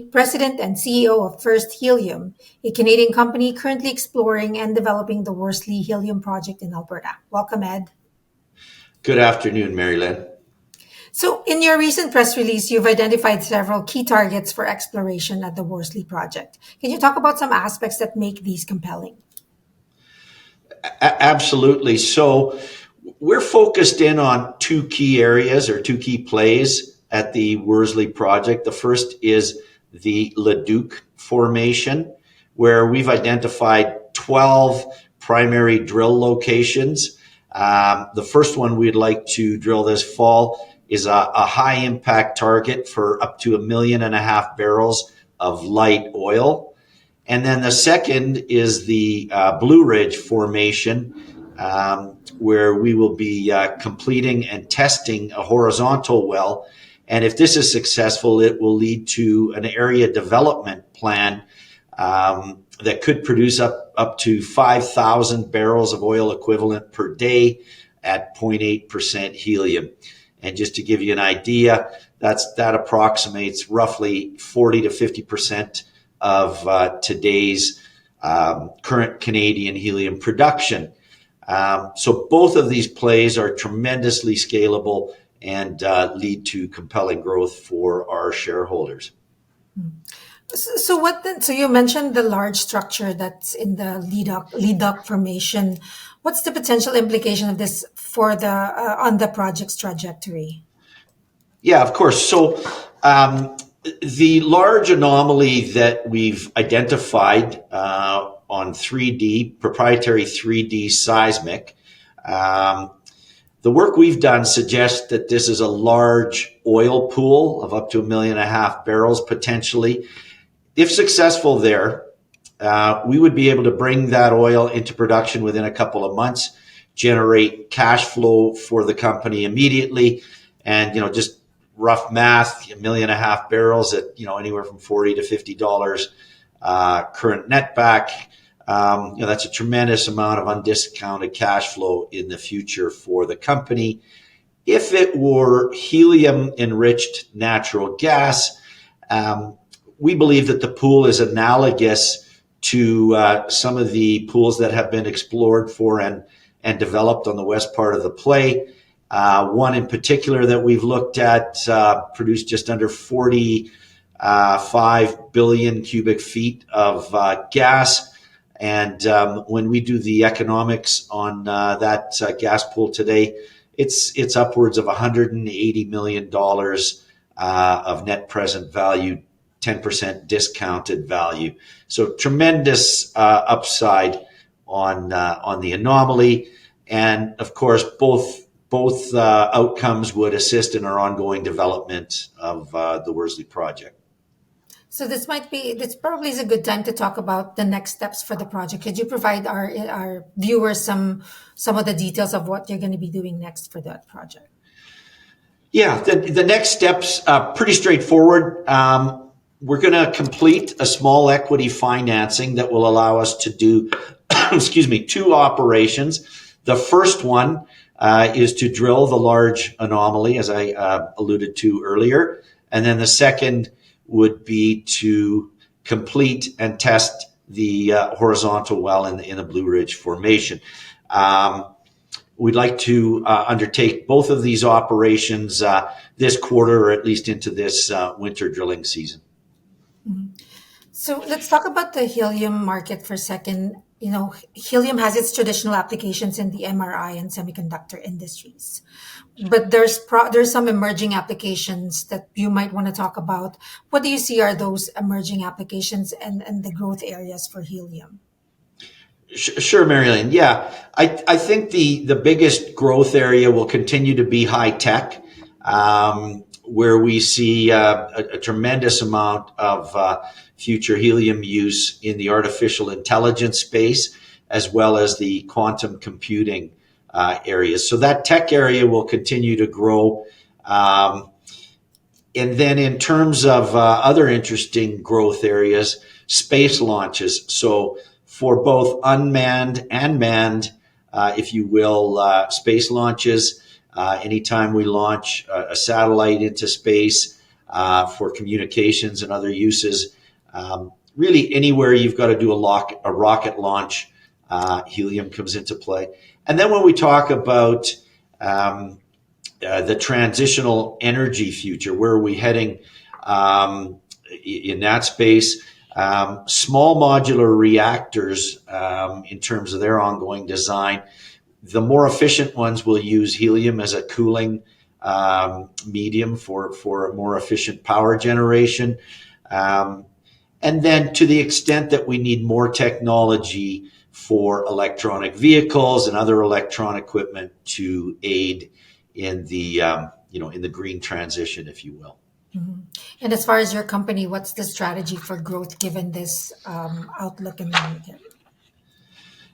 President and CEO of First Helium, a Canadian company currently exploring and developing the Worsley Helium project in Alberta. Welcome, Ed. Good afternoon, Marilyn. So, in your recent press release, you've identified several key targets for exploration at the Worsley project. Can you talk about some aspects that make these compelling? Absolutely. So we're focused in on two key areas or two key plays at the Worsley project. The first is the Leduc formation, where we've identified 12 primary drill locations. The first one we'd like to drill this fall is a high impact target for up to 1.5 million barrels of light oil. And then the second is the Blue Ridge formation, where we will be completing and testing a horizontal well. And if this is successful, it will lead to an area development plan that could produce up to 5,000 barrels of oil equivalent per day at 0.8% helium. And just to give you an idea, that approximates roughly 40 to 50% of today's current Canadian helium production. So both of these plays are tremendously scalable and lead to compelling growth for our shareholders. So what then? So you mentioned the large structure that's in the Leduc formation. What's the potential implication of this for the on the project's trajectory? Yeah, of course. So the large anomaly that we've identified on 3D, proprietary 3D seismic, the work we've done suggests that this is a large oil pool of up to 1.5 million barrels potentially. If successful there, we would be able to bring that oil into production within a couple of months, generate cash flow for the company immediately, and just rough math, 1.5 million barrels at anywhere from $40 to $50 current netback. That's a tremendous amount of undiscounted cash flow in the future for the company. If it were helium enriched natural gas, we believe that the pool is analogous to some of the pools that have been explored for and developed on the west part of the play. One in particular that we've looked at produced just under 45 billion cubic feet of gas. And when we do the economics on that gas pool today, it's upwards of $180 million of net present value, 10% discounted value. So tremendous upside on the anomaly. And of course, both outcomes would assist in our ongoing development of the Worsley project. So this probably is a good time to talk about the next steps for the project. Could you provide our viewers some of the details of what you're going to be doing next for that project? Yeah, the next steps pretty straightforward. We're going to complete a small equity financing that will allow us to do, two operations. The first one is to drill the large anomaly, as I alluded to earlier. And then the second would be to complete and test the horizontal well in the Blue Ridge formation. We'd like to undertake both of these operations this quarter, or at least into this winter drilling season. Mm-hmm. So let's talk about the helium market for a second. Helium has its traditional applications in the MRI and semiconductor industries, but there's some emerging applications that you might want to talk about. What do you see are those emerging applications and the growth areas for helium? Sure, Marilyn. Yeah, I think the biggest growth area will continue to be high tech, where we see a tremendous amount of future helium use in the artificial intelligence space, as well as the quantum computing areas. So that tech area will continue to grow. And then in terms of other interesting growth areas, space launches. So for both unmanned and manned, if you will, space launches, anytime we launch a satellite into space, for communications and other uses. Really, anywhere you've got to do a rocket launch, helium comes into play. And then when we talk about the transitional energy future, where are we heading in that space? Small modular reactors, in terms of their ongoing design, the more efficient ones will use helium as a cooling medium for a more efficient power generation. And then to the extent that we need more technology for electronic vehicles and other electronic equipment to aid in the in the green transition, if you will. Mm-hmm. And as far as your company, what's the strategy for growth given this outlook in the market?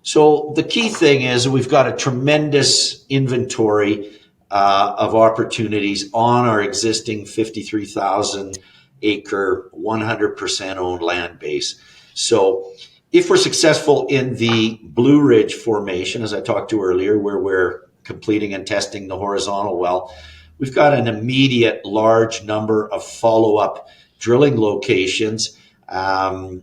So the key thing is we've got a tremendous inventory of opportunities on our existing 53,000 acre, 100% owned land base. So if we're successful in the Blue Ridge formation, as I talked to earlier, where we're completing and testing the horizontal well, we've got an immediate large number of follow-up drilling locations to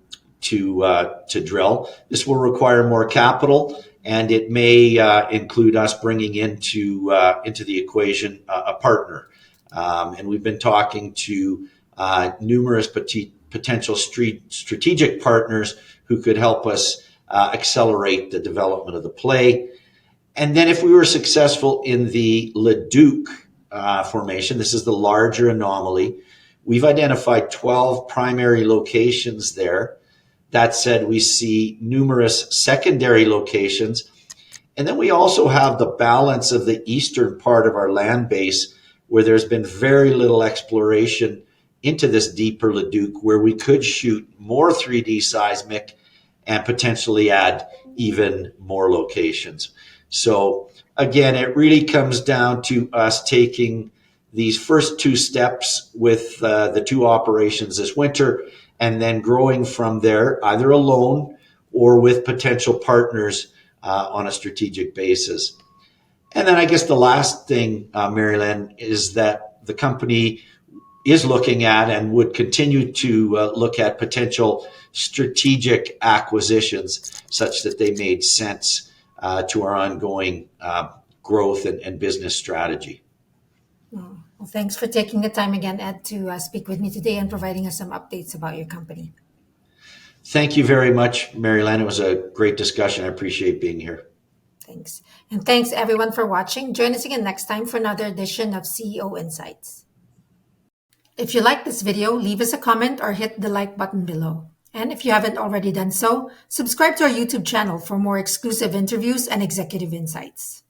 drill. This will require more capital, and it may include us bringing into the equation a partner. And we've been talking to numerous potential strategic partners who could help us accelerate the development of the play. And then if we were successful in the Leduc formation, this is the larger anomaly, we've identified 12 primary locations there. That said, we see numerous secondary locations. And then we also have the balance of the eastern part of our land base where there's been very little exploration into this deeper Leduc, where we could shoot more 3D seismic and potentially add even more locations. So again, it really comes down to us taking these first two steps with the two operations this winter, and then growing from there, either alone or with potential partners on a strategic basis. And then I guess the last thing, Marilyn, is that the company is looking at and would continue to look at potential strategic acquisitions such that they made sense to our ongoing growth and business strategy. Well, thanks for taking the time again, Ed, to speak with me today and providing us some updates about your company. Thank you very much, Marilyn. It was a great discussion. I appreciate being here. Thanks. And thanks everyone for watching. Join us again next time for another edition of CEO Insights. If you like this video, leave us a comment or hit the like button below. And if you haven't already done so, subscribe to our YouTube channel for more exclusive interviews and executive insights.